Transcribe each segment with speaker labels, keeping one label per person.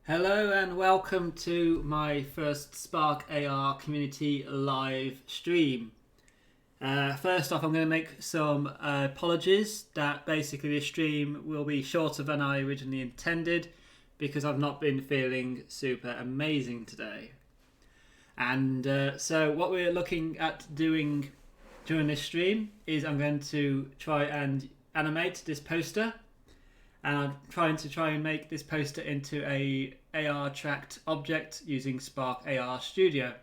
Speaker 1: Hello and welcome to my first Spark AR community live stream. First off, I'm going to make some apologies that basically this stream will be shorter than I originally intended because I've not been feeling super amazing today. And so what we're looking at doing during this stream is I'm going to try and animate this poster, and I'm trying to make this poster into a AR tracked object using Spark AR Studio.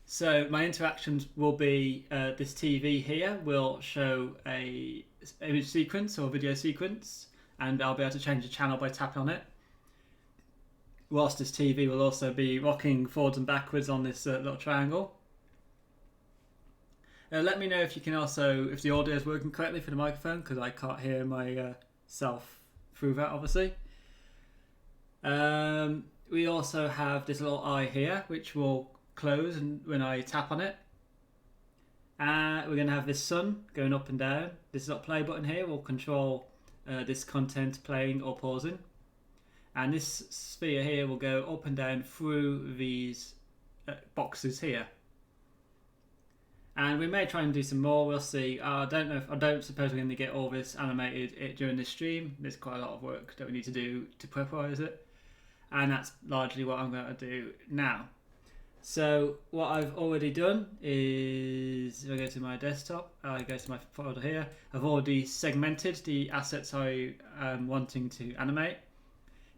Speaker 1: So my interactions will be this TV here will show a image sequence or video sequence, and I'll be able to change the channel by tapping on it. Whilst this TV will also be rocking forwards and backwards on this little triangle. Let me know if you can also, if the audio is working correctly for the microphone, because I can't hear myself through that, obviously. We also have this little eye here, which will close when I tap on it. We're going to have this sun going up and down. This little play button here will control this content playing or pausing. And this sphere here will go up and down through these boxes here. And we may try and do some more, we'll see. I don't suppose we're going to get all this animated during this stream. There's quite a lot of work that we need to do to preparize it. And that's largely what I'm going to do now. So what I've already done is, if I go to my desktop, I go to my folder here, I've already segmented the assets I am wanting to animate.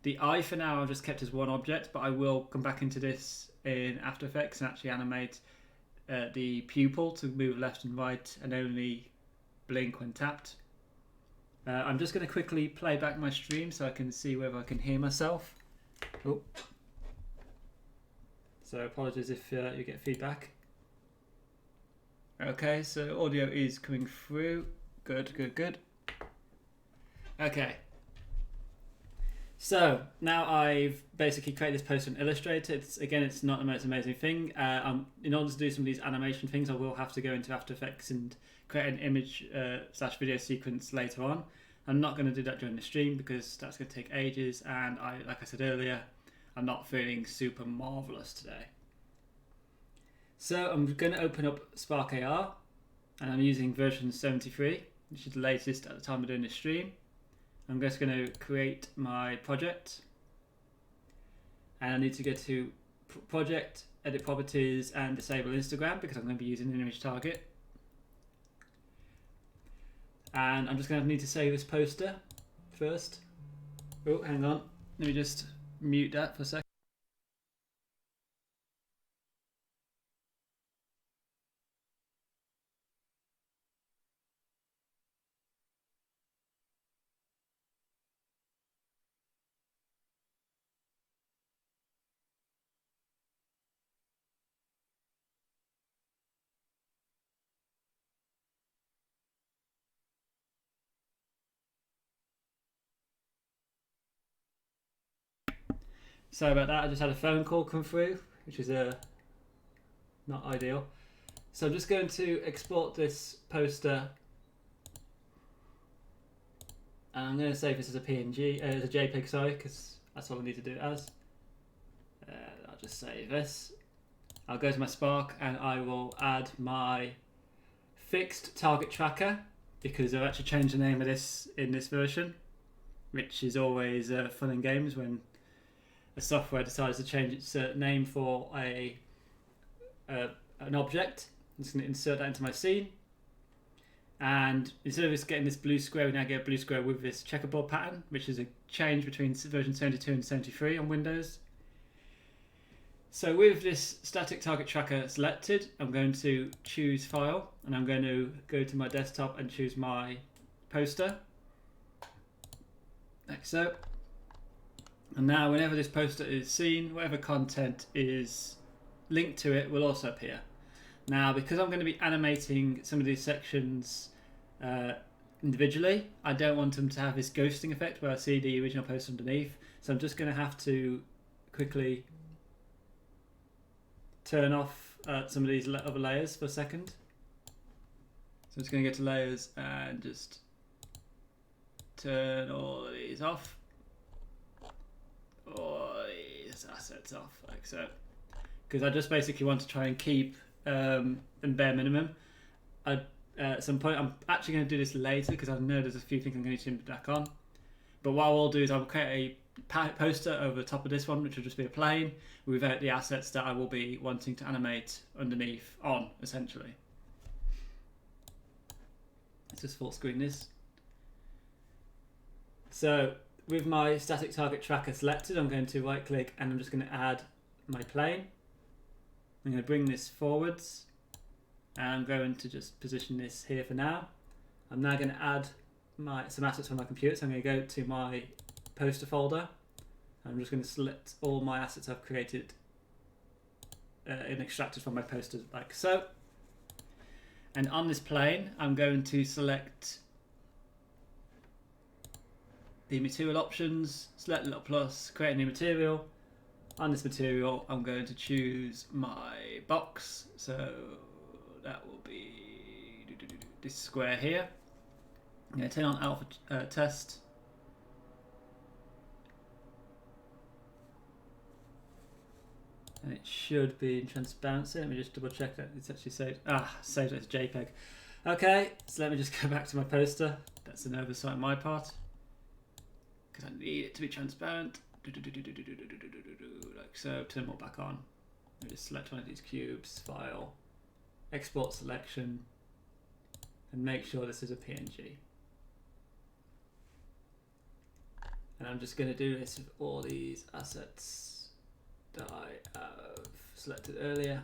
Speaker 1: The eye for now I've just kept as one object, but I will come back into this in After Effects and actually animate the pupil to move left and right and only blink when tapped. I'm just going to quickly play back my stream so I can see whether I can hear myself. Oh. So apologies if you get feedback. Okay, so audio is coming through. Good. Okay. So now I've basically created this poster in Illustrator. It's not the most amazing thing. In order to do some of these animation things, I will have to go into After Effects and create an image / video sequence later on. I'm not going to do that during the stream because that's going to take ages, and like I said earlier, I'm not feeling super marvelous today. So I'm going to open up Spark AR, and I'm using version 73, which is the latest at the time of doing this stream. I'm just going to create my project, and I need to go to Project, Edit Properties, and Disable Instagram because I'm going to be using an image target. And I'm just going to need to save this poster first. Oh, hang on. Let me just mute that for a second. Sorry about that, I just had a phone call come through, which is not ideal. So I'm just going to export this poster, and I'm going to save this as a PNG, as a JPEG, sorry, because that's all I need to do it as. I'll just save this. I'll go to my Spark and I will add my fixed target tracker, because I've actually changed the name of this in this version, which is always fun and games when a software decides to change its name for an object. I'm just going to insert that into my scene, and instead of just getting this blue square, we now get a blue square with this checkerboard pattern, which is a change between version 72 and 73 on Windows. So with this static target tracker selected, I'm going to choose File, and I'm going to go to my desktop and choose my poster, like so. And now whenever this poster is seen, whatever content is linked to it will also appear. Now, because I'm going to be animating some of these sections individually, I don't want them to have this ghosting effect where I see the original poster underneath. So I'm just going to have to quickly turn off some of these other layers for a second. So I'm just going to go to layers and just turn all of these off. assets off like so, because I just basically want to try and keep in bare minimum. At some point, I'm actually going to do this later because I know there's a few things I'm going to need to back on. But what I will do is I'll create a poster over the top of this one, which will just be a plane without the assets that I will be wanting to animate underneath on, essentially. Let's just full screen this. So with my static target tracker selected, I'm going to right click and I'm just going to add my plane. I'm going to bring this forwards. And I'm going to just position this here for now. I'm now going to add some assets from my computer. So I'm going to go to my poster folder. I'm just going to select all my assets I've created and extracted from my poster like so. And on this plane, I'm going to select the material options, select little plus, create a new material. On this material, I'm going to choose my box. So that will be this square here. I'm going to turn on alpha test. And it should be in transparency. Let me just double check that it's actually saved. Saved as JPEG. Okay, so let me just go back to my poster. That's an oversight on my part, because I need it to be transparent. Like so, turn them all back on. Let me just select one of these cubes, file, export selection, and make sure this is a PNG. And I'm just going to do this with all these assets that I have selected earlier.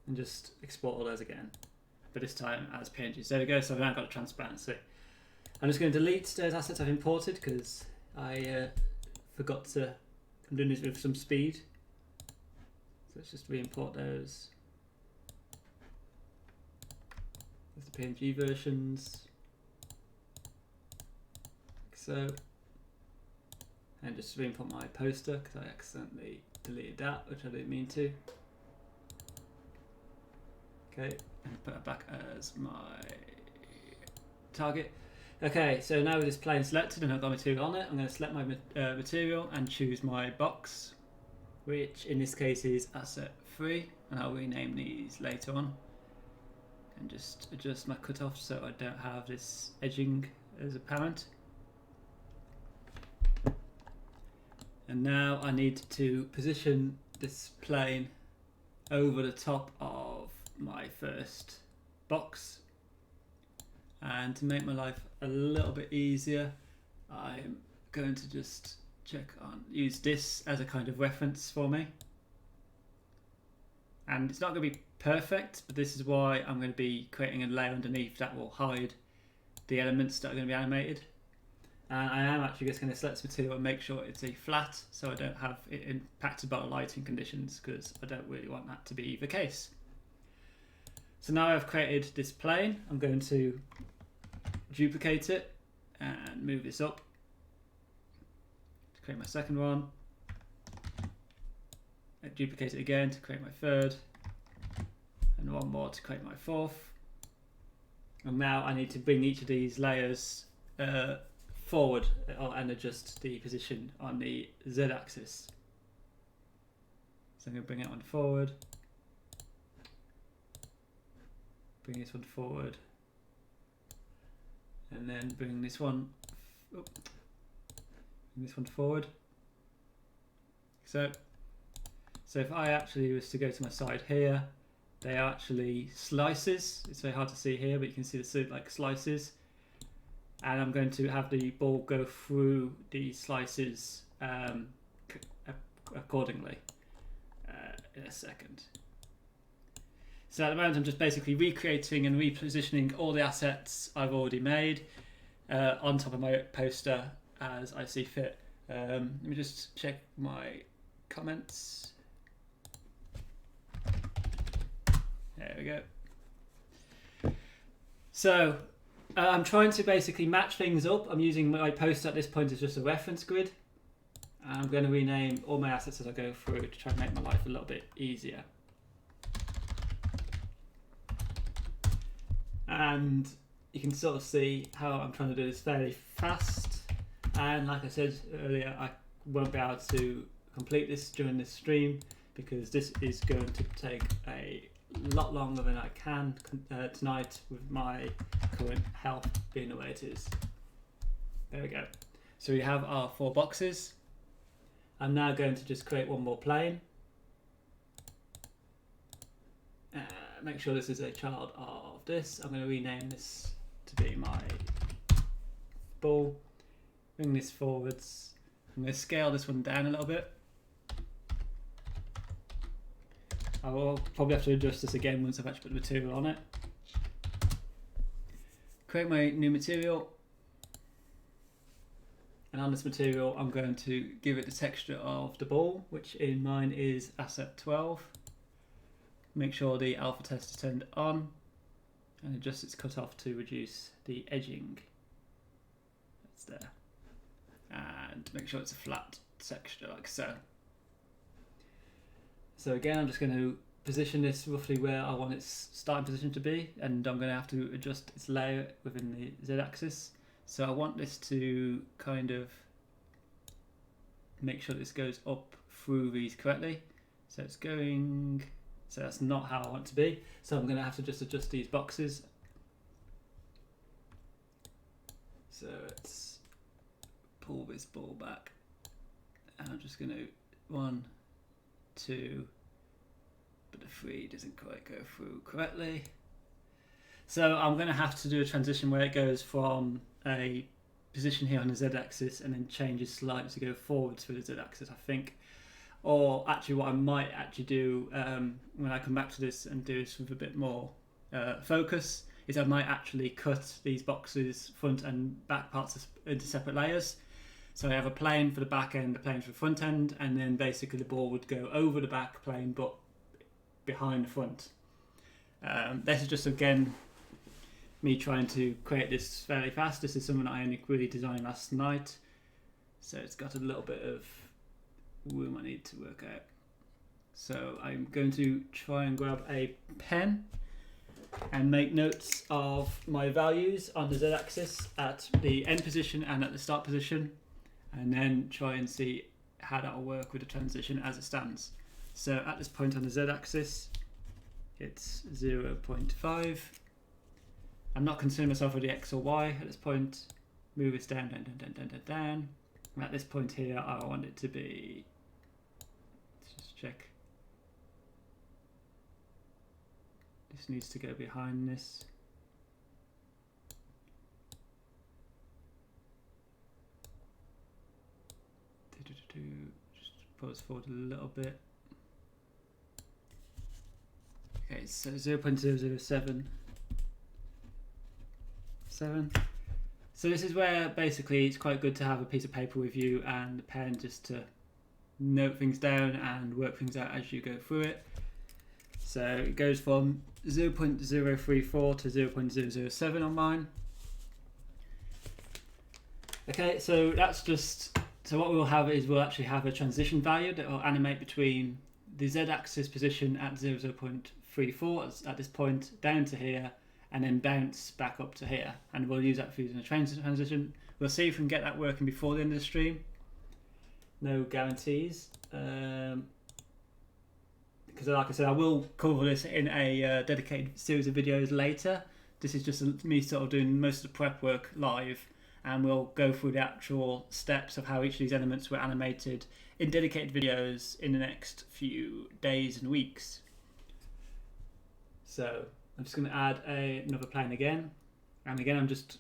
Speaker 1: And just export all those again, but this time as PNGs. There we go, so I've now got a transparency. I'm just going to delete those assets I've imported because I forgot to, I'm doing this with some speed. So let's just re-import those. There's the PNG versions. Like so. And just re-import my poster because I accidentally deleted that, which I didn't mean to. Okay, and put that back as my target. Okay, so now with this plane selected and I've got material on it, I'm going to select my material and choose my box, which in this case is asset 3, and I'll rename these later on. And just adjust my cutoff so I don't have this edging as apparent. And now I need to position this plane over the top of my first box. And to make my life a little bit easier, I'm going to just use this as a kind of reference for me. And it's not going to be perfect, but this is why I'm going to be creating a layer underneath that will hide the elements that are going to be animated. And I am actually just going to select this material and make sure it's a flat so I don't have it impacted by the lighting conditions, because I don't really want that to be the case. So now I've created this plane, I'm going to duplicate it and move this up to create my second one. I duplicate it again to create my third, and one more to create my fourth. And now I need to bring each of these layers forward and adjust the position on the Z-axis. So I'm going to bring that one forward, bring this one forward, and then bring this one forward. So if I actually was to go to my side here, they are actually slices. It's very hard to see here, but you can see the like slices. And I'm going to have the ball go through the slices accordingly in a second. So at the moment I'm just basically recreating and repositioning all the assets I've already made on top of my poster as I see fit. Let me just check my comments. There we go. So I'm trying to basically match things up. I'm using my poster at this point as just a reference grid. And I'm going to rename all my assets as I go through to try and make my life a little bit easier. And you can sort of see how I'm trying to do this fairly fast, and like I said earlier, I won't be able to complete this during this stream because this is going to take a lot longer than I can tonight with my current health being the way it is. There we go. So we have our 4 boxes. I'm now going to just create one more plane. Make sure this is a child of this. I'm going to rename this to be my ball. Bring this forwards. I'm going to scale this one down a little bit. I will probably have to adjust this again once I've actually put the material on it. Create my new material. And on this material, I'm going to give it the texture of the ball, which in mine is asset 12. Make sure the alpha test is turned on and adjust its cutoff to reduce the edging. That's there. And make sure it's a flat texture like so. So again, I'm just going to position this roughly where I want its starting position to be, and I'm going to have to adjust its layer within the Z-axis. So I want this to kind of make sure this goes up through these correctly. So it's going, so that's not how I want it to be. So I'm going to have to just adjust these boxes. So let's pull this ball back, and I'm just going to 1, 2, but the 3 doesn't quite go through correctly. So I'm going to have to do a transition where it goes from a position here on the Z-axis and then changes slightly to go forwards through the Z-axis, I think. Or actually what I might actually do when I come back to this and do this with a bit more focus is I might actually cut these boxes, front and back parts, into separate layers. So I have a plane for the back end, a plane for the front end, and then basically the ball would go over the back plane but behind the front. This is just, again, me trying to create this fairly fast. This is something I only really designed last night, so it's got a little bit of room I need to work out. So I'm going to try and grab a pen and make notes of my values on the Z-axis at the end position and at the start position, and then try and see how that will work with the transition as it stands. So at this point on the Z-axis, it's 0.5. I'm not concerning myself with the X or Y at this point. Move this down, down, down, down, down, down, down. And at this point here, I want it to be, let's just check. This needs to go behind this. Just pull this forward a little bit. Okay, so 0.007. So this is where basically it's quite good to have a piece of paper with you and a pen just to note things down and work things out as you go through it. So it goes from 0.034 to 0.007 on mine. Okay, so that's just, so what we'll have is we'll actually have a transition value that will animate between the Z-axis position at 0.34 at this point down to here, and then bounce back up to here, and we'll use that for using a transition. We'll see if we can get that working before the end of the stream. No guarantees, because like I said, I will cover this in a dedicated series of videos later. This is just me sort of doing most of the prep work live, and we'll go through the actual steps of how each of these elements were animated in dedicated videos in the next few days and weeks. So I'm just going to add another plane again, and again I'm just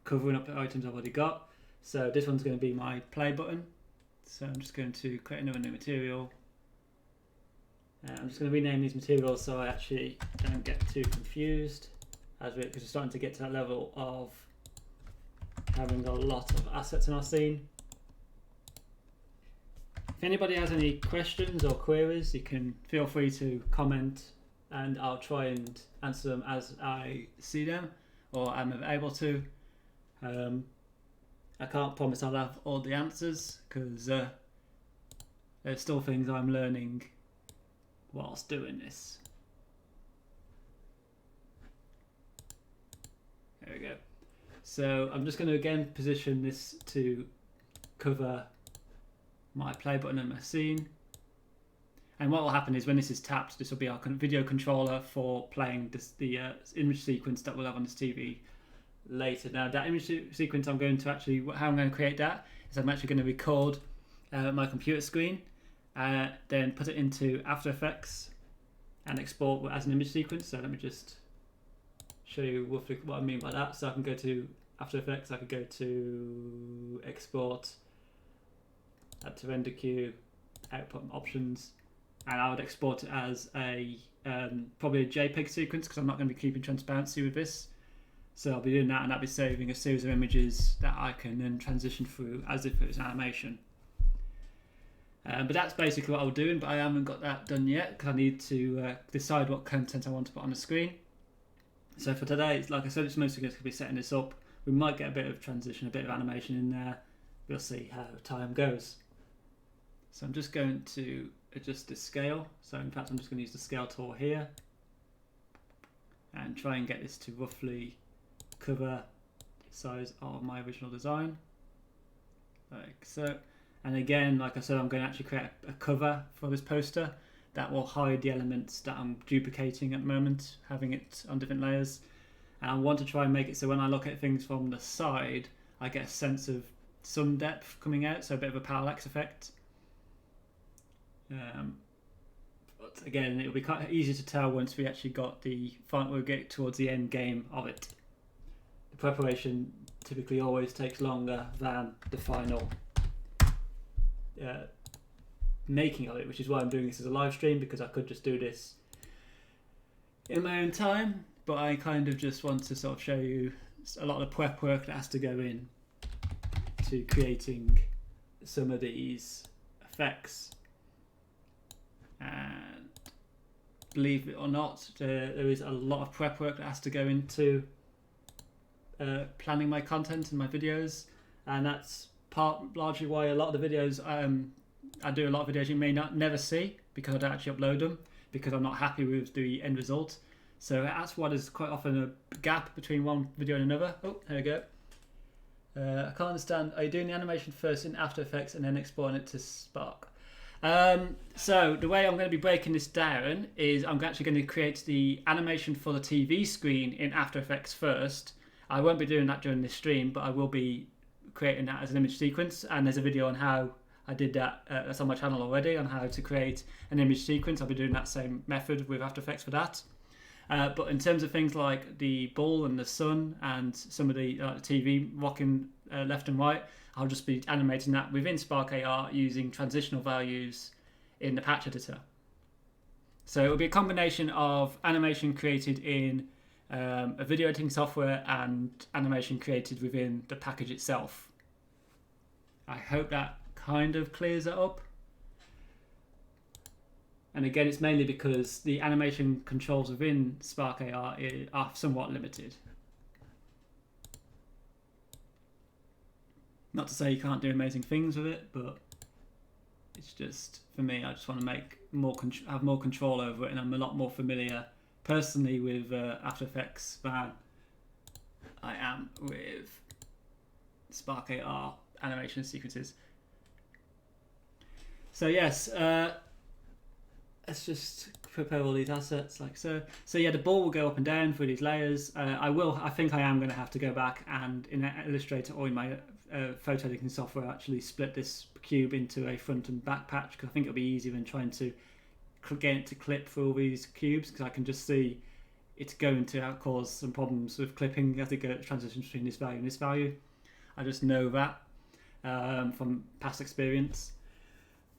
Speaker 1: covering up the items I've already got. So this one's going to be my play button, so I'm just going to create another new material. I'm just going to rename these materials so I actually don't get too confused, because we're starting to get to that level of having a lot of assets in our scene. If anybody has any questions or queries, you can feel free to comment, and I'll try and answer them as I see them or am able to. I can't promise I'll have all the answers because there's still things I'm learning whilst doing this. There we go. So I'm just going to again position this to cover my play button and my scene. And what will happen is when this is tapped, this will be our video controller for playing the image sequence that we'll have on this TV later. Now that image sequence, I'm going to actually, how I'm going to create that is I'm actually going to record my computer screen, then put it into After Effects and export as an image sequence. So let me just show you roughly what I mean by that. So I can go to After Effects, I could go to Export, add to render queue, output options, and I would export it as a probably a JPEG sequence because I'm not going to be keeping transparency with this. So I'll be doing that, and I'll be saving a series of images that I can then transition through as if it was animation. But that's basically what I'll do, but I haven't got that done yet because I need to decide what content I want to put on the screen. So for today, like I said, it's mostly going to be setting this up. We might get a bit of transition, a bit of animation in there. We'll see how time goes. So I'm just going to adjust the scale. So in fact, I'm just going to use the scale tool here and try and get this to roughly cover the size of my original design, like so. And again, like I said, I'm going to actually create a cover for this poster that will hide the elements that I'm duplicating at the moment, having it on different layers. And I want to try and make it so when I look at things from the side, I get a sense of some depth coming out, so a bit of a parallax effect. But again, it'll be quite easy to tell once we actually got we'll get towards the end game of it. The preparation typically always takes longer than the final making of it, which is why I'm doing this as a live stream, because I could just do this in my own time, but I kind of just want to sort of show you a lot of the prep work that has to go in to creating some of these effects. And believe it or not, there is a lot of prep work that has to go into planning my content and my videos, and that's largely why a lot of the videos I do a lot of videos you may never see because I don't actually upload them because I'm not happy with the end result. So that's why there's quite often a gap between one video and another. Oh, there we go. I can't understand. Are you doing the animation first in After Effects and then exporting it to Spark? So the way I'm going to be breaking this down is I'm actually going to create the animation for the TV screen in After Effects first. I won't be doing that during this stream, but I will be creating that as an image sequence, and there's a video on how I did that that's on my channel already on how to create an image sequence. I'll be doing that same method with After Effects for that. But in terms of things like the ball and the sun and some of the TV rocking left and right, I'll just be animating that within Spark AR using transitional values in the patch editor. So it will be a combination of animation created in a video editing software and animation created within the package itself. I hope that kind of clears it up. And again, it's mainly because the animation controls within Spark AR are somewhat limited. Not to say you can't do amazing things with it, but it's just, for me, I just want to have more control over it, and I'm a lot more familiar personally with After Effects than I am with Spark AR animation sequences. So yes, let's just prepare all these assets like so. So yeah, the ball will go up and down through these layers. I think I am going to have to go back and in Illustrator or in my photo editing software actually split this cube into a front and back patch, because I think it'll be easier than trying to get it to clip through all these cubes, because I can just see it's going to cause some problems with clipping as it goes transition between this value and this value. I just know that from past experience.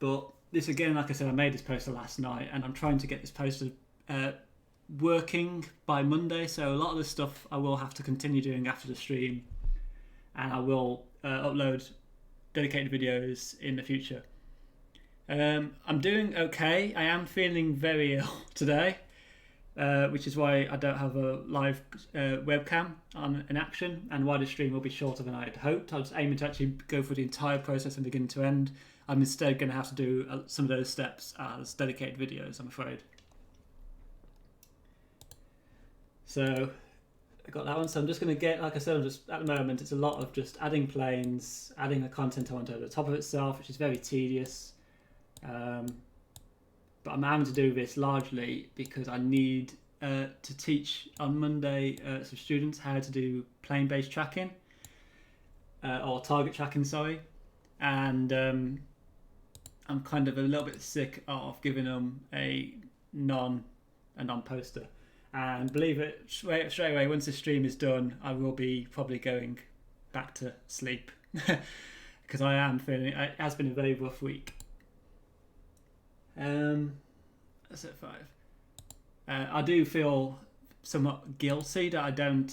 Speaker 1: But this again, like I said, I made this poster last night, and I'm trying to get this poster working by Monday. So a lot of the stuff I will have to continue doing after the stream, and I will upload dedicated videos in the future. I'm doing okay. I am feeling very ill today, which is why I don't have a live webcam in action, and why the stream will be shorter than I had hoped. I was aiming to actually go through the entire process from beginning to end. I'm instead going to have to do some of those steps as dedicated videos, I'm afraid. So I got that one. So I'm just going to get, like I said, I'm just at the moment it's a lot of just adding planes, adding the content I want over the top of itself, which is very tedious. But I'm having to do this largely because I need to teach on Monday some students how to do plane-based tracking or target tracking, sorry. And I'm kind of a little bit sick of giving them a non-poster. And believe it, straight away, once the stream is done, I will be probably going back to sleep because I am feeling it has been a very rough week. That's at 5. I do feel somewhat guilty that I don't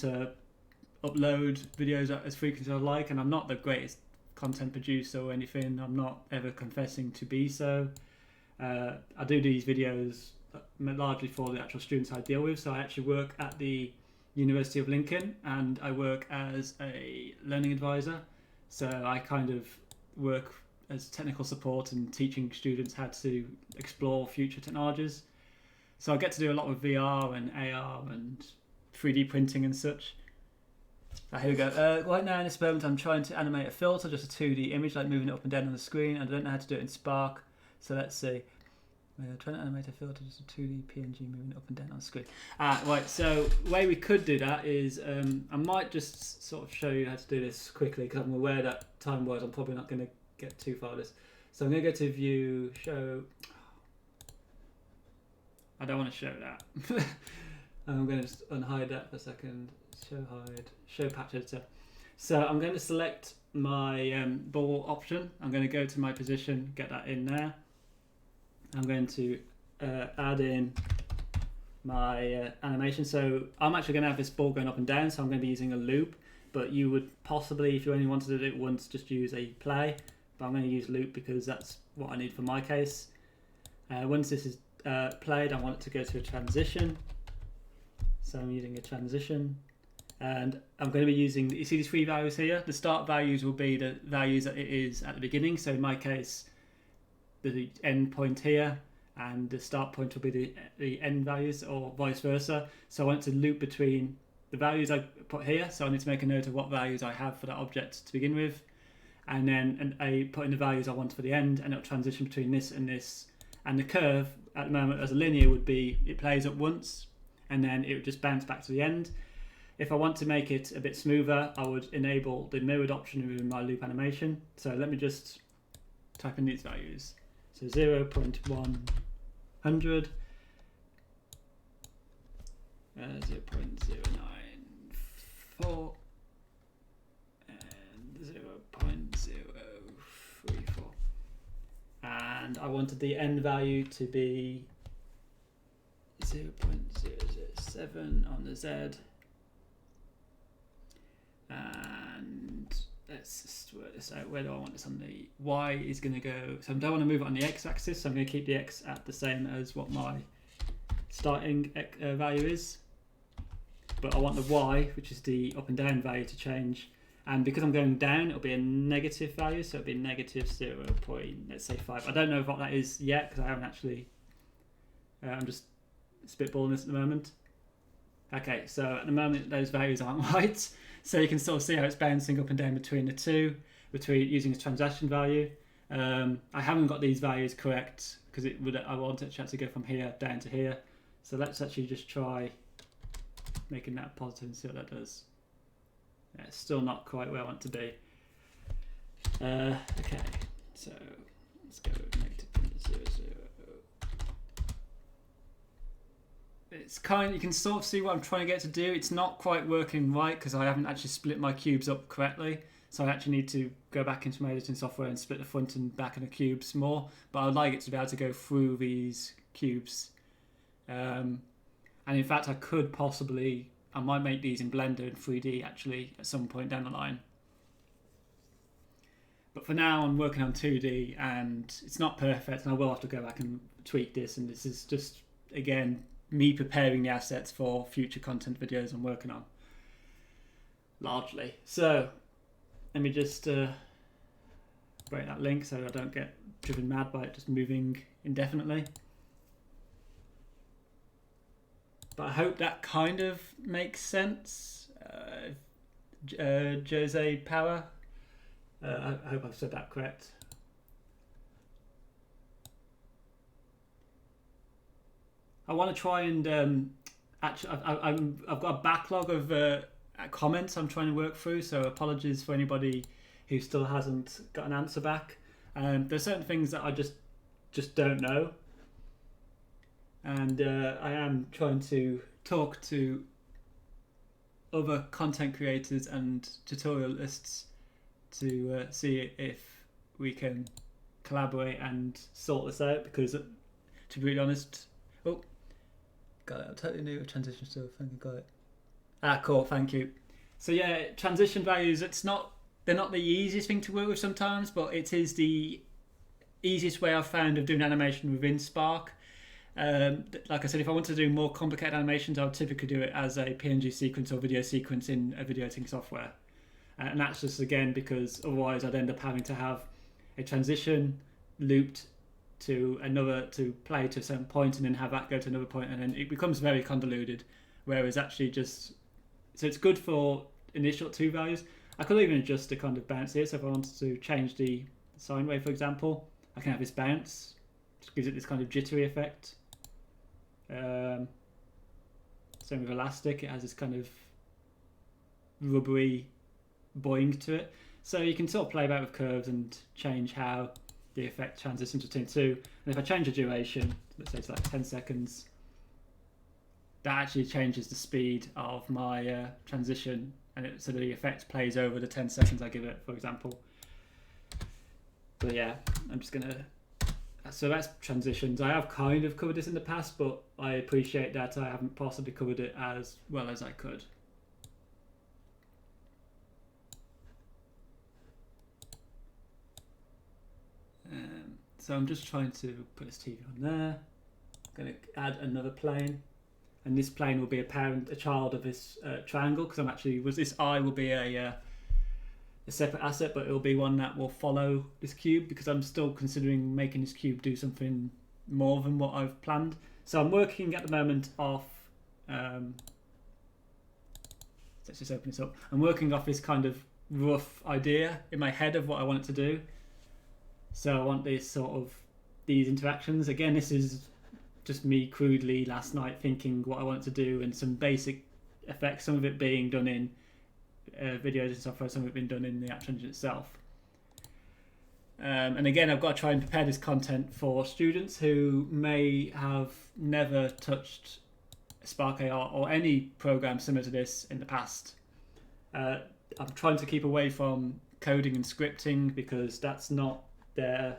Speaker 1: upload videos as frequently as I like, and I'm not the greatest content producer or anything. I'm not ever confessing to be so. I do these videos largely for the actual students I deal with. So I actually work at the University of Lincoln and I work as a learning advisor. So I kind of work as technical support and teaching students how to explore future technologies. So I get to do a lot with VR and AR and 3D printing and such. Here we go. Right now in this moment I'm trying to animate a filter, just a 2D image, like moving it up and down on the screen. I don't know how to do it in Spark. So let's see. Trying to animate a filter, just a 2D PNG moving up and down on the screen. Right, so the way we could do that is I might just sort of show you how to do this quickly because I'm aware that time-wise I'm probably not going to get too far with this. So I'm going to go to View, Show. I don't want to show that. I'm going to just unhide that for a second. Show hide, show patch editor. So I'm going to select my ball option. I'm going to go to my position, get that in there. I'm going to add in my animation. So I'm actually going to have this ball going up and down, so I'm going to be using a loop, but you would possibly, if you only wanted to do it once, just use a play, but I'm going to use loop because that's what I need for my case. Once this is played, I want it to go to a transition. So I'm using a transition. And I'm going to be using, you see these 3 values here? The start values will be the values that it is at the beginning. So in my case, the end point here, and the start point will be the end values, or vice versa. So I want to loop between the values I put here. So I need to make a note of what values I have for that object to begin with. And then I put in the values I want for the end, and it'll transition between this and this. And the curve at the moment as a linear would be, it plays at once, and then it would just bounce back to the end. If I want to make it a bit smoother, I would enable the mirrored option within my loop animation. So let me just type in these values. So 0.100, 0.094, and 0.034. And I wanted the end value to be 0.007 on the Z. And let's just work this out. Where do I want this on the Y is going to go? So I don't want to move it on the X axis, so I'm going to keep the X at the same as what my starting value is. But I want the Y, which is the up and down value, to change. And because I'm going down, it'll be a negative value, so it'll be negative 0. Let's say 5. I don't know what that is yet because I haven't actually. I'm just spitballing this at the moment. Okay, so at the moment those values aren't right. So you can sort of see how it's bouncing up and down between the two, between using a transaction value. I haven't got these values correct because I want it to actually go from here down to here. So let's actually just try making that positive and see what that does. Yeah, it's still not quite where I want to be. Okay, so let's go with negative 0.00. It's you can sort of see what I'm trying to get to do. It's not quite working right because I haven't actually split my cubes up correctly. So I actually need to go back into my editing software and split the front and back of the cubes more. But I'd like it to be able to go through these cubes. And in fact, I might make these in Blender and 3D actually at some point down the line. But for now, I'm working on 2D and it's not perfect, and I will have to go back and tweak this. And this is just, again, me preparing the assets for future content videos I'm working on, largely. So let me just break that link so I don't get driven mad by it just moving indefinitely. But I hope that kind of makes sense. Jose Power. I hope I've said that correct. I want to try and actually, I've got a backlog of comments I'm trying to work through. So apologies for anybody who still hasn't got an answer back. There's certain things that I just don't know, and I am trying to talk to other content creators and tutorialists to see if we can collaborate and sort this out, because to be really honest, got it, I'm totally new with transition stuff. I think I got it. Cool, thank you. So yeah, transition values, they're not the easiest thing to work with sometimes, but it is the easiest way I've found of doing animation within Spark. Like I said, if I want to do more complicated animations, I would typically do it as a PNG sequence or video sequence in a video editing software. And that's just, again, because otherwise I'd end up having to have a transition looped to play to a certain point, and then have that go to another point, and then it becomes very convoluted. Whereas actually so it's good for initial 2 values. I could even adjust the kind of bounce here. So if I wanted to change the sine wave, for example, I can have this bounce, which gives it this kind of jittery effect. Same with elastic, it has this kind of rubbery boing to it. So you can sort of play about with curves and change how the effect transitions between 2. And if I change the duration, let's say it's like 10 seconds, that actually changes the speed of my transition, and so the effect plays over the 10 seconds I give it, for example. But yeah, I'm just gonna. So that's transitions. I have kind of covered this in the past, but I appreciate that I haven't possibly covered it as well as I could. So I'm just trying to put this TV on there. I'm going to add another plane, and this plane will be a child of this triangle, because this eye will be a separate asset, but it will be one that will follow this cube, because I'm still considering making this cube do something more than what I've planned. So I'm working at the moment off. Let's just open this up. I'm working off this kind of rough idea in my head of what I want it to do. So I want these interactions. Again, this is just me crudely last night thinking what I want it to do, and some basic effects, some of it being done in video editing software, some of it being done in the app engine itself. And again, I've got to try and prepare this content for students who may have never touched Spark AR or any program similar to this in the past. I'm trying to keep away from coding and scripting, because that's not their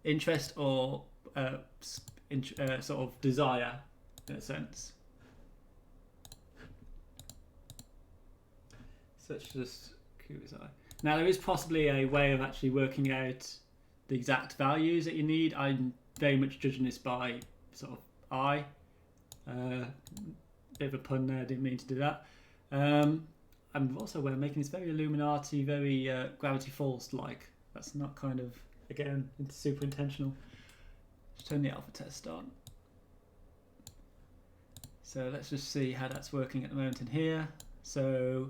Speaker 1: interest or sort of desire, in a sense. So let's just QSI. Now there is possibly a way of actually working out the exact values that you need. I'm very much judging this by sort of eye. Bit of a pun there, didn't mean to do that. I'm also aware of making this very Illuminati, very Gravity Falls like. That's not kind of, again, super intentional. Just turn the alpha test on. So let's just see how that's working at the moment in here. So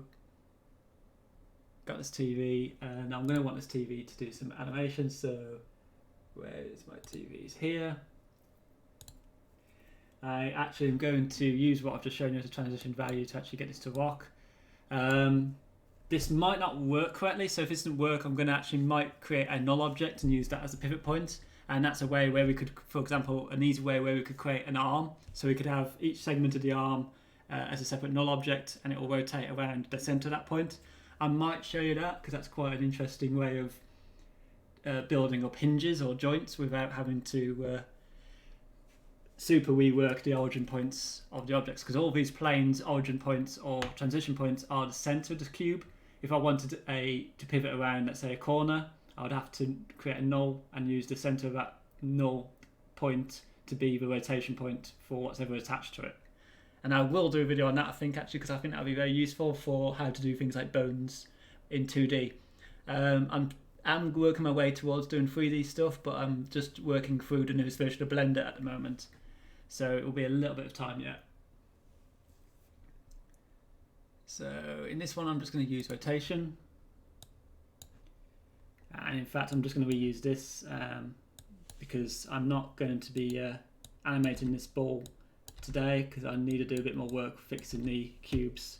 Speaker 1: got this TV, and I'm going to want this TV to do some animation. So where is my TVs? Here. I actually am going to use what I've just shown you as a transition value to actually get this to rock. This might not work correctly, so if this doesn't work, I'm going to might create a null object and use that as a pivot point. And that's a way where we could, for example, an easy way where we could create an arm. So we could have each segment of the arm as a separate null object, and it will rotate around the center of that point. I might show you that, because that's quite an interesting way of building up hinges or joints without having to super rework the origin points of the objects, because all these planes, origin points or transition points, are the center of the cube. If I wanted to pivot around, let's say, a corner, I would have to create a null and use the center of that null point to be the rotation point for what's ever attached to it. And I will do a video on that, I think, actually, because I think that would be very useful for how to do things like bones in 2D. I'm working my way towards doing 3D stuff, but I'm just working through the newest version of Blender at the moment. So it will be a little bit of time yet. So in this one, I'm just going to use rotation. And in fact, I'm just going to reuse this because I'm not going to be animating this ball today because I need to do a bit more work fixing the cubes.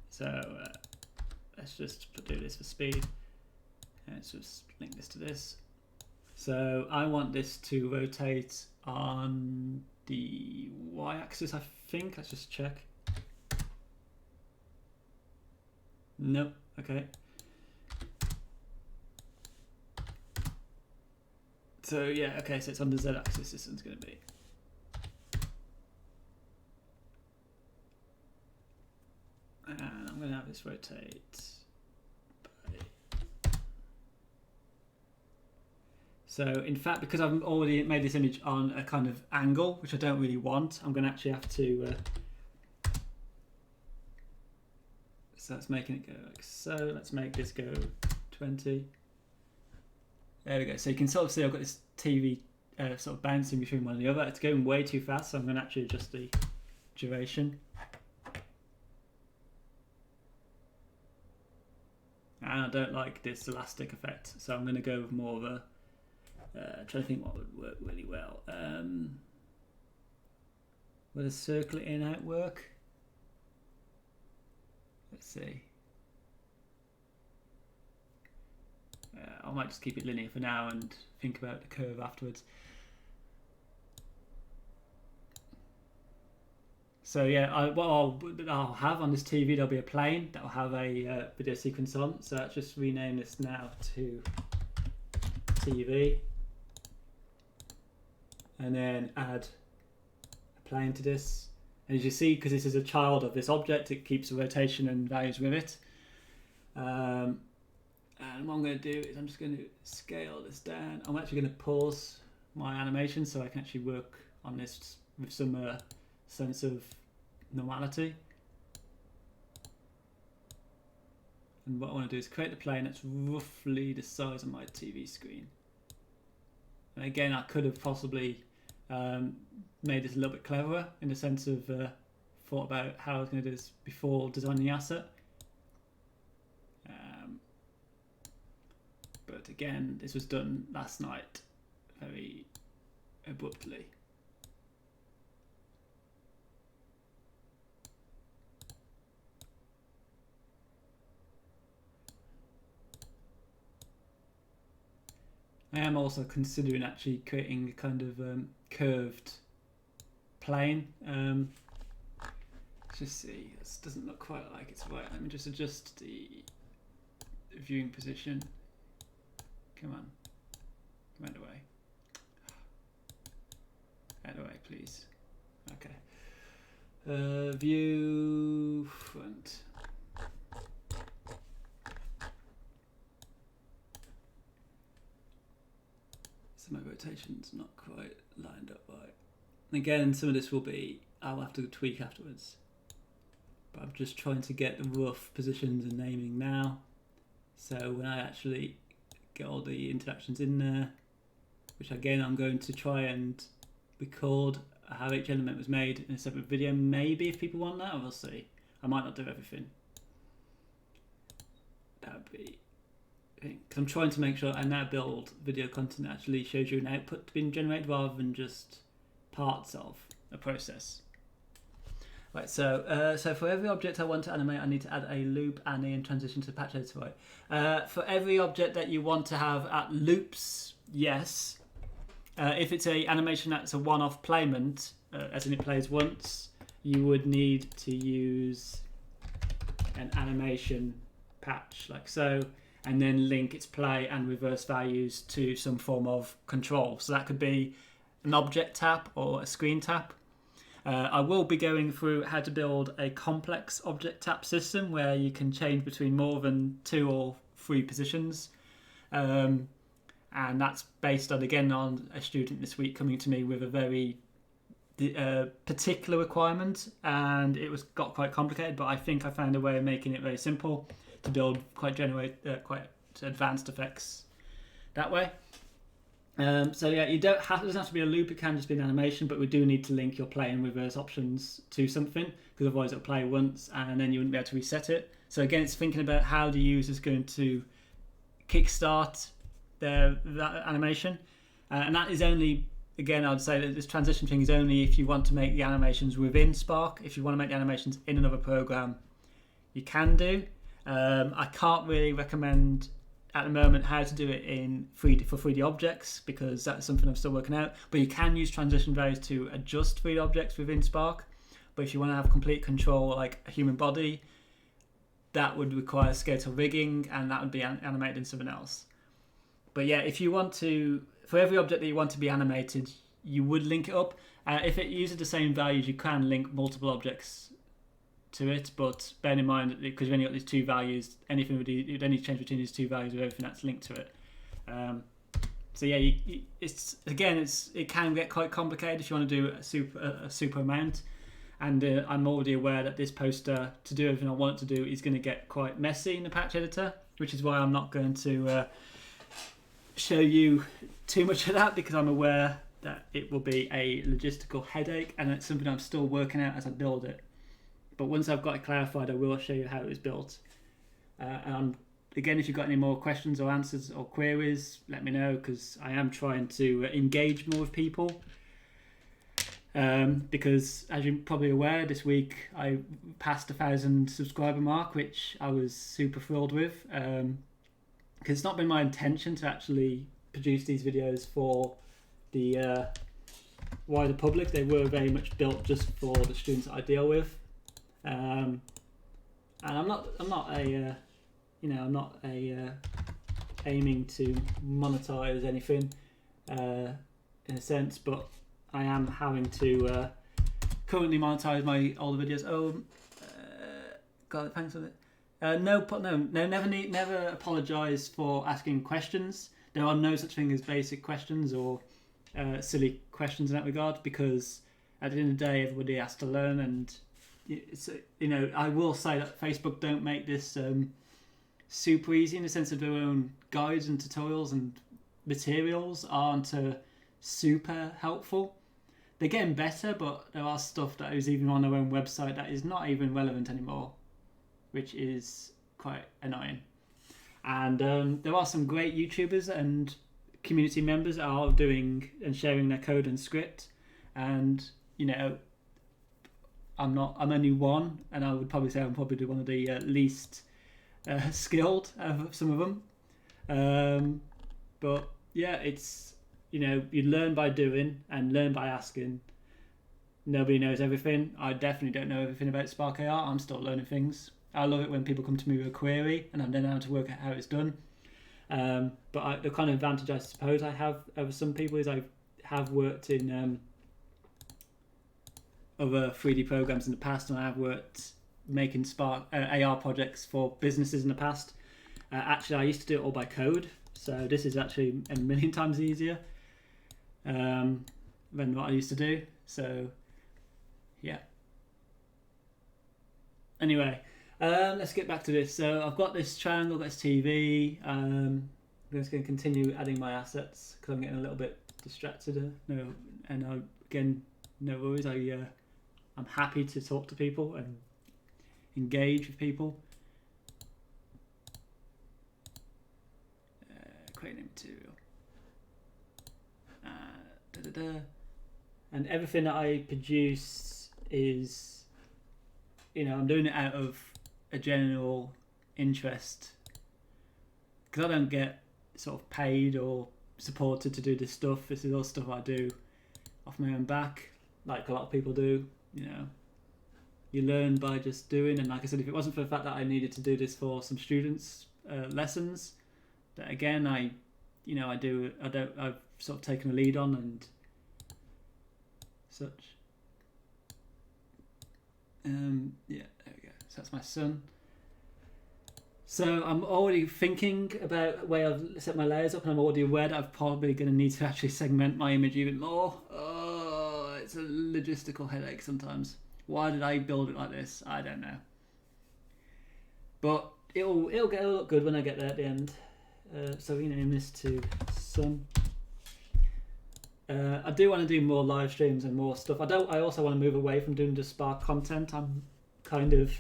Speaker 1: So let's just do this for speed. Let's just link this to this. So I want this to rotate on the y-axis, I think. Let's just check. Nope. Okay. So yeah, okay, so it's on the z-axis this one's going to be. And I'm going to have this rotate by... So in fact, because I've already made this image on a kind of angle, which I don't really want, I'm going to actually have to... So that's making it go like so. Let's make this go 20. There we go. So you can sort of see I've got this TV sort of bouncing between one and the other. It's going way too fast, so I'm going to actually adjust the duration. And I don't like this elastic effect, so I'm going to go with more of a... trying to think what would work really well. Would a circle in out work? Let's see. I might just keep it linear for now and think about the curve afterwards. So yeah, what I'll have on this TV, there'll be a plane that will have a video sequence on. So let's just rename this now to TV. And then add a plane to this. And as you see, because this is a child of this object, it keeps the rotation and values with it. And what I'm going to do is I'm just going to scale this down. I'm actually going to pause my animation so I can actually work on this with some sense of normality. And what I want to do is create a plane that's roughly the size of my TV screen. And again, I could have possibly made this a little bit cleverer in the sense of thought about how I was going to do this before designing the asset. But again, this was done last night very abruptly. I am also considering actually creating a kind of curved plane. Let's just see, this doesn't look quite like it's right. Let me just adjust the viewing position. Come on, come out of the way. Out of the way, please. Okay. View front. So my rotation's not quite lined up right. And again, some of this will be, I'll have to tweak afterwards. But I'm just trying to get the rough positions and naming now. So when I actually get all the interactions in there, which again I'm going to try and record how each element was made in a separate video, maybe if people want that, we'll see. I might not do everything. That would be, because I'm trying to make sure I now build video content that actually shows you an output being generated rather than just parts of a process. Right, so for every object I want to animate, I need to add a loop and then transition to the patch editor. Right. For every object that you want to have at loops, yes. If it's a animation that's a one-off playment, as in it plays once, you would need to use an animation patch like so, and then link its play and reverse values to some form of control. So that could be an object tap or a screen tap. I will be going through how to build a complex object tap system where you can change between more than 2 or 3 positions. And that's based on, again, on a student this week coming to me with a very particular requirement, and it got quite complicated, but I think I found a way of making it very simple to build quite advanced effects that way. So yeah, you don't have, it doesn't have to be a loop, it can just be an animation, but we do need to link your play and reverse options to something, because otherwise it'll play once and then you wouldn't be able to reset it. So again, it's thinking about how the user is going to kickstart that animation. And that is only, again, I'd say that this transition thing is only if you want to make the animations within Spark. If you want to make the animations in another program, you can do. I can't really recommend at the moment how to do it in 3D for 3D objects, because that's something I'm still working out. But you can use transition values to adjust 3D objects within Spark. But if you want to have complete control, like a human body, that would require skeletal rigging, and that would be animated in something else. But yeah, if you want to, for every object that you want to be animated, you would link it up. If it uses the same values, you can link multiple objects to it, but bear in mind that because you've only got these two values, anything would any change between these two values with everything that's linked to it. So yeah, it can get quite complicated if you want to do a super amount. And I'm already aware that this poster, to do everything I want it to do, is going to get quite messy in the patch editor, which is why I'm not going to show you too much of that, because I'm aware that it will be a logistical headache, and it's something I'm still working out as I build it. But once I've got it clarified, I will show you how it was built. And again, if you've got any more questions or answers or queries, let me know, because I am trying to engage more with people. Because as you're probably aware, this week I passed 1,000 subscriber mark, which I was super thrilled with. Because it's not been my intention to actually produce these videos for the wider public. They were very much built just for the students that I deal with. And I'm not aiming to monetize anything in a sense, but I am having to currently monetize my older videos. God, thanks for it. Never apologise for asking questions. There are no such thing as basic questions or silly questions in that regard, because at the end of the day, everybody has to learn. And I will say that Facebook don't make this super easy in the sense of their own guides and tutorials and materials aren't super helpful. They're getting better, but there are stuff that is even on their own website that is not even relevant anymore, which is quite annoying. And there are some great YouTubers and community members that are doing and sharing their code and script. And I'm only one, and I would probably say I'm probably one of the least skilled of some of them. But yeah, it's you learn by doing and learn by asking. Nobody knows everything. I definitely don't know everything about Spark AR. I'm still learning things. I love it when people come to me with a query and I don't know how to work out how it's done. But the kind of advantage I suppose I have over some people is I have worked in other 3D programs in the past, and I have worked making Spark AR projects for businesses in the past. Actually, I used to do it all by code, so this is actually a million times easier than what I used to do. So yeah. Anyway, let's get back to this. So I've got this triangle, got this TV. I'm just going to continue adding my assets because I'm getting a little bit distracted. No worries. I'm happy to talk to people and engage with people. Create new material. And everything that I produce is, I'm doing it out of a general interest, because I don't get sort of paid or supported to do this stuff. This is all stuff I do off my own back, like a lot of people do. You learn by just doing. And like I said, if it wasn't for the fact that I needed to do this for some students' lessons, that again I've sort of taken a lead on and such. Yeah, there we go. So that's my son. So I'm already thinking about the way I've set my layers up, and I'm already aware that I'm probably going to need to actually segment my image even more. Oh, it's a logistical headache sometimes. Why did I build it like this? I don't know. But it'll look good when I get there at the end. So we name this to Sun. I do want to do more live streams and more stuff. I also want to move away from doing just Spark content. I'm kind of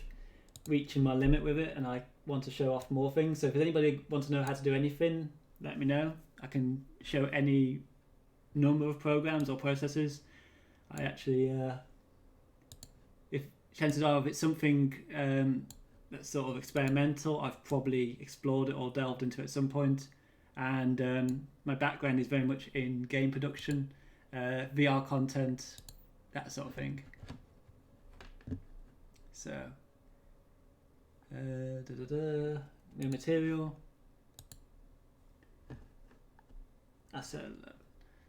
Speaker 1: reaching my limit with it, and I want to show off more things. So if anybody wants to know how to do anything, let me know. I can show any number of programs or processes. I actually, if chances are, if it's something that's sort of experimental, I've probably explored it or delved into it at some point. And my background is very much in game production, VR content, that sort of thing. So, new material. That's it.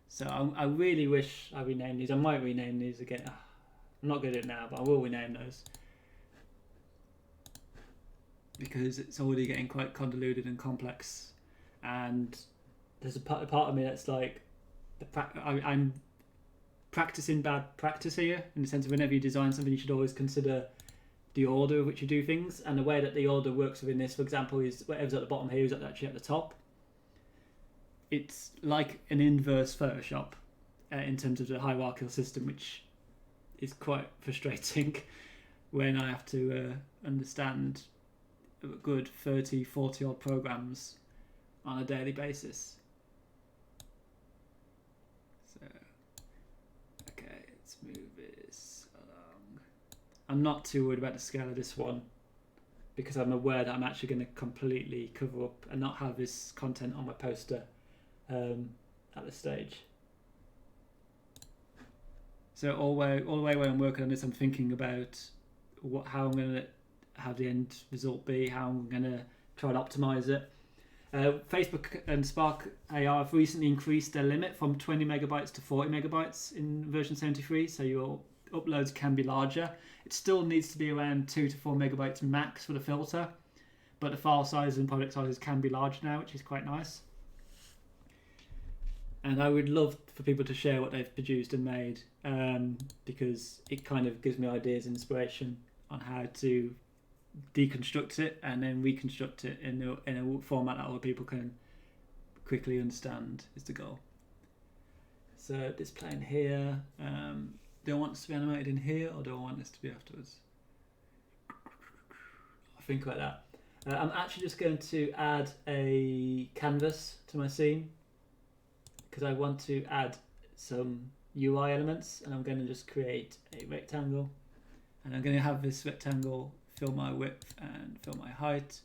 Speaker 1: So I really wish I renamed these. I might rename these again. I'm not good at it now, but I will rename those. Because it's already getting quite convoluted and complex. And there's a part of me that's like, I'm practicing bad practice here, in the sense of whenever you design something, you should always consider the order of which you do things. And the way that the order works within this, for example, is whatever's at the bottom here is actually at the top. It's like an inverse Photoshop in terms of the hierarchical system, which is quite frustrating when I have to understand a good 30, 40 odd programs on a daily basis. So, okay, let's move this along. I'm not too worried about the scale of this one, because I'm aware that I'm actually going to completely cover up and not have this content on my poster at this stage. So all the way when I'm working on this, I'm thinking about how I'm going to have the end result be, how I'm going to try and optimize it. Facebook and Spark AR have recently increased their limit from 20 megabytes to 40 megabytes in version 73, so your uploads can be larger. It still needs to be around 2 to 4 megabytes max for the filter, but the file sizes and project sizes can be larger now, which is quite nice. And I would love for people to share what they've produced and made, because it kind of gives me ideas and inspiration on how to deconstruct it and then reconstruct it in a format that other people can quickly understand is the goal. So this playing here, do I want this to be animated in here, or do I want this to be afterwards? I think like that. I'm actually just going to add a canvas to my scene, because I want to add some UI elements, and I'm going to just create a rectangle, and I'm going to have this rectangle fill my width and fill my height.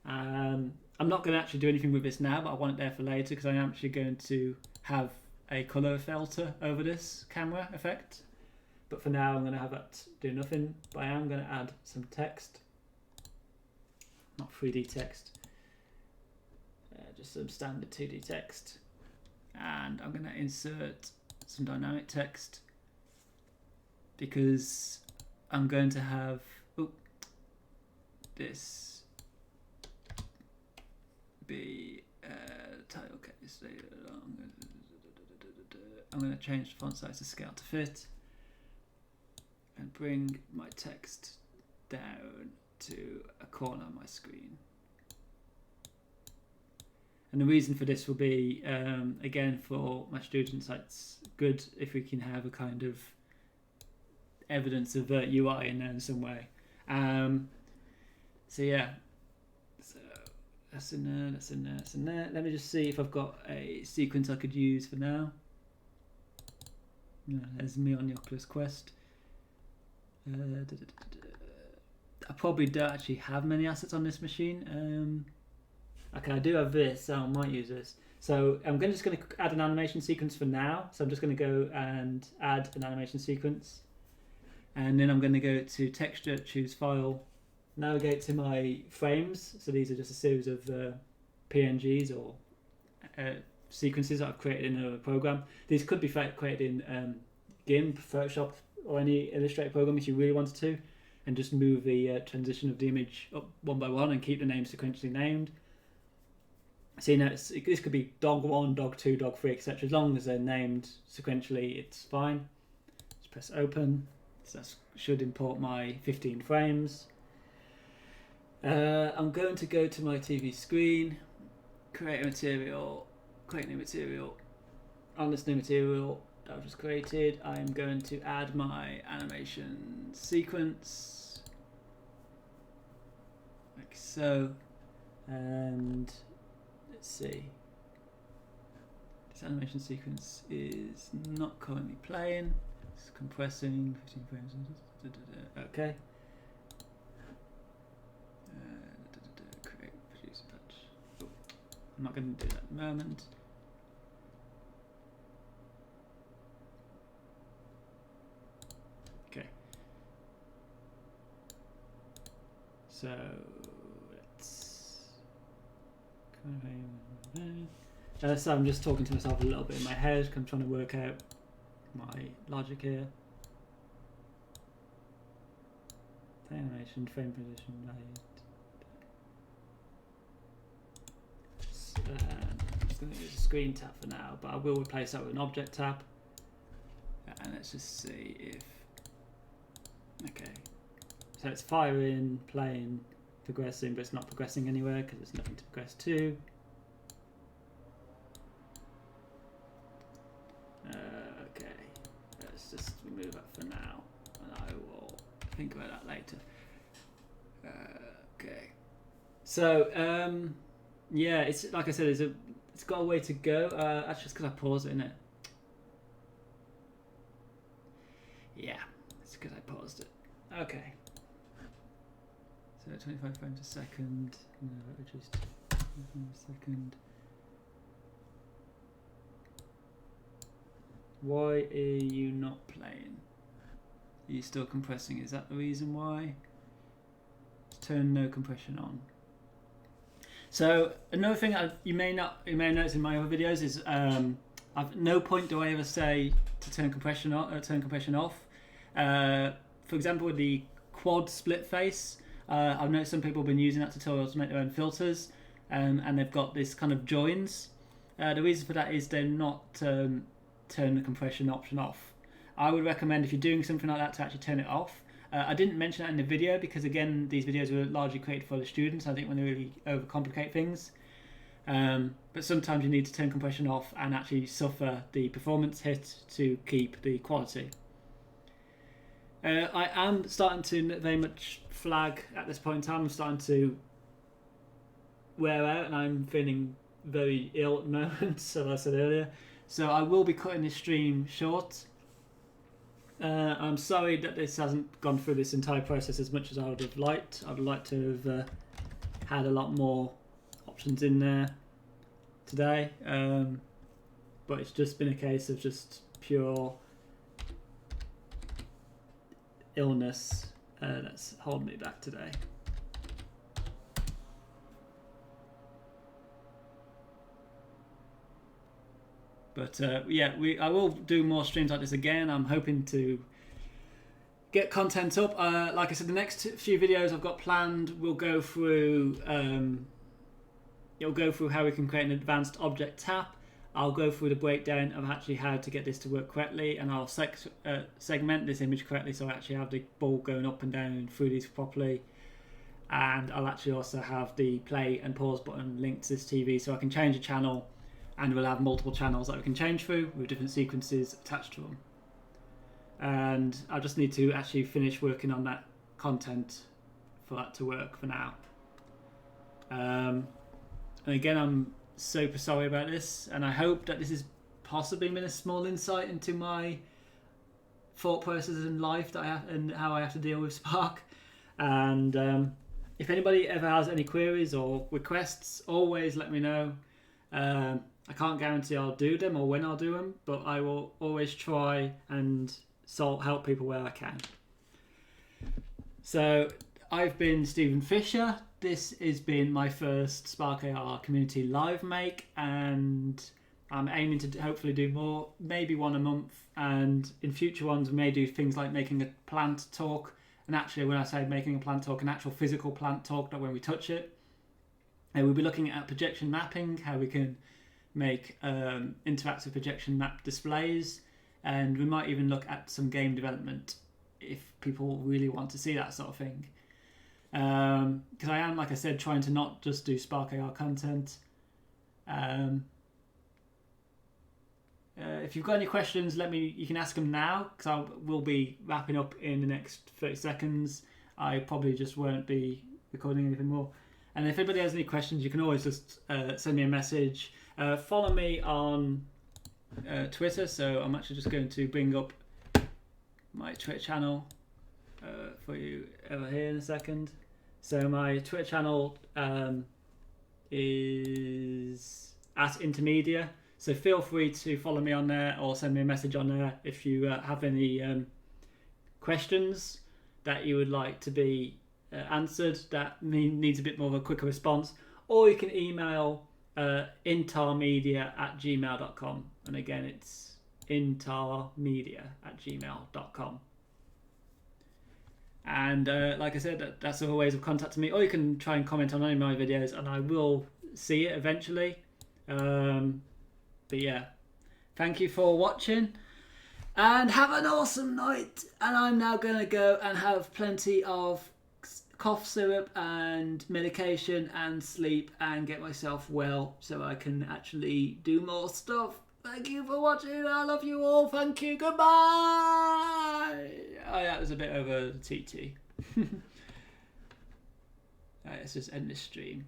Speaker 1: I'm not going to actually do anything with this now, but I want it there for later, because I am actually going to have a colour filter over this camera effect. But for now I'm going to have that do nothing, but I am going to add some text, not 3D text, just some standard 2D text. And I'm going to insert some dynamic text, because I'm going to have this be title case. I'm going to change the font size to scale to fit and bring my text down to a corner of my screen. And the reason for this will be, again, for my students, it's good if we can have a kind of evidence of UI in there in some way. So yeah, so that's in there, that's in there, that's in there. Let me just see if I've got a sequence I could use for now. There's me on the Oculus Quest. I probably don't actually have many assets on this machine. Okay, I do have this, so I might use this. So I'm just going to add an animation sequence for now. So I'm just going to go and add an animation sequence. And then I'm going to go to texture, choose file, navigate to my frames. So these are just a series of PNGs or sequences that I've created in a program. These could be created in GIMP, Photoshop, or any Illustrator program if you really wanted to, and just move the transition of the image up one by one and keep the names sequentially named. So this could be dog 1, dog 2, dog 3, etc. As long as they're named sequentially, it's fine. Just press open. So that should import my 15 frames. I'm going to go to my TV screen, create a material, create new material, on this new material that I've just created, I'm going to add my animation sequence, like so, and let's see. This animation sequence is not currently playing. It's compressing 15 frames. Okay. Create, produce, patch. Oh, I'm not going to do that at the moment. Okay. So let's. So I'm just talking to myself a little bit in my head. I'm trying to work out my logic here. Animation, frame position, I'm just going to use a screen tab for now, but I will replace that with an object tab. And let's just see if. Okay. So it's firing, playing, progressing, but it's not progressing anywhere because there's nothing to progress to. Okay. Let's just remove that for now, and I will think about that later. Okay. So yeah, it's like I said, it's got a way to go. Actually, it's because I paused it, innit? Yeah, it's because I paused it. Okay. So 25 frames a second. No, reduced 25 frames a second. Why are you not playing? Are you still compressing? Is that the reason why? Let's turn no compression on. So another thing you may have noticed in my other videos is at no point do I ever say to turn compression off. For example, with the quad split face, I've noticed some people have been using that tutorial to make their own filters, and they've got this kind of joins. The reason for that is they're not turn the compression option off. I would recommend, if you're doing something like that, to actually turn it off. I didn't mention that in the video because, again, these videos were largely created for the students. I think when they really overcomplicate things. But sometimes you need to turn compression off and actually suffer the performance hit to keep the quality. I am starting to very much flag at this point in time. I'm starting to wear out and I'm feeling very ill at the moment, as I said earlier. So I will be cutting this stream short. I'm sorry that this hasn't gone through this entire process as much as I would have liked. I'd like to have had a lot more options in there today, but it's just been a case of just pure illness that's holding me back today. But yeah, I will do more streams like this again. I'm hoping to get content up. Like I said, the next few videos I've got planned will go through. It'll go through how we can create an advanced object tap. I'll go through the breakdown of actually how to get this to work correctly, and I'll segment this image correctly so I actually have the ball going up and down through these properly. And I'll actually also have the play and pause button linked to this TV so I can change a channel. And we'll have multiple channels that we can change through with different sequences attached to them. And I just need to actually finish working on that content for that to work for now. And again, I'm super sorry about this, and I hope that this has possibly been a small insight into my thought processes in life and how I have to deal with Spark. And if anybody ever has any queries or requests, always let me know. I can't guarantee I'll do them or when I'll do them, but I will always try and help people where I can. So I've been Stephen Fisher. This has been my first Spark AR community live make, and I'm aiming to hopefully do more, maybe one a month, and in future ones we may do things like making a plant talk. And actually, when I say making a plant talk, an actual physical plant talk, not when we touch it. And we'll be looking at projection mapping, how we can make interactive projection map displays, and we might even look at some game development if people really want to see that sort of thing. Because I am, like I said, trying to not just do Spark AR content. if you've got any questions, you can ask them now, because I will be wrapping up in the next 30 seconds. I probably just won't be recording anything more. And if anybody has any questions, you can always just send me a message. Follow me on Twitter. So I'm actually just going to bring up my Twitter channel for you over here in a second. So my Twitter channel is @Intermedia. So feel free to follow me on there or send me a message on there if you have any questions that you would like to be answered that needs a bit more of a quicker response. Or you can email intarmedia@gmail.com. And again, it's intarmedia@gmail.com. And like I said, that's other ways of contacting me. Or you can try and comment on any of my videos, and I will see it eventually. But yeah, thank you for watching, and have an awesome night. And I'm now going to go and have plenty of cough syrup and medication and sleep and get myself well so I can actually do more stuff. Thank you for watching. I love you all. Thank you. Goodbye. Oh, that was a bit over the TT. Right, let's just end this stream.